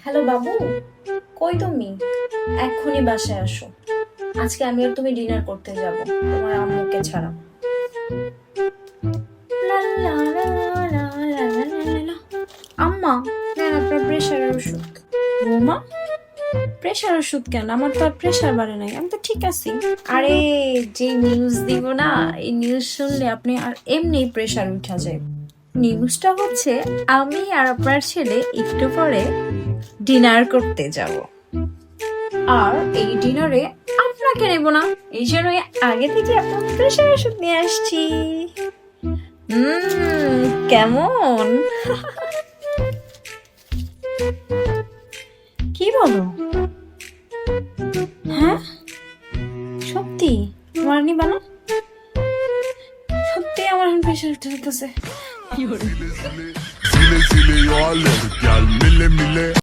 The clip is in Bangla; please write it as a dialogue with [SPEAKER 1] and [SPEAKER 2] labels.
[SPEAKER 1] হ্যালো বাবু, কই তুমি? এক্ষুনি বাসায় আসো। আজকে আমি আর তুমি ডিনার করতে যাব, তোমার আম্মুকে ছাড়া। লা লা লা লা লা লা লা লা লা। আম্মা, নেন আপনার প্রেশারের ওষুধ। বৌমা, প্রেশার ওষুধ কেন? আমার তো আর প্রেশার বাড়ে নাই, আমি তো ঠিক আছি। আরে, যে নিউজ দিব না, এই নিউজ শুনলে আপনি আর এমনি প্রেশার উঠা যায়। নিউজটা হচ্ছে, আমি আর আপনার ছেলে একটু পরে ডিনার করতে যাব, আর এই ডিনারে আপনাকে নেব না। এই জন্যই আগে থেকে আপনার প্রেশার ওষুধ নিয়ে আসছি। কেমন? কি বলো? হ্যাঁ, সত্যি তোমার নিবা না? সত্যি আমার প্রেশার উঠে যেতেছে।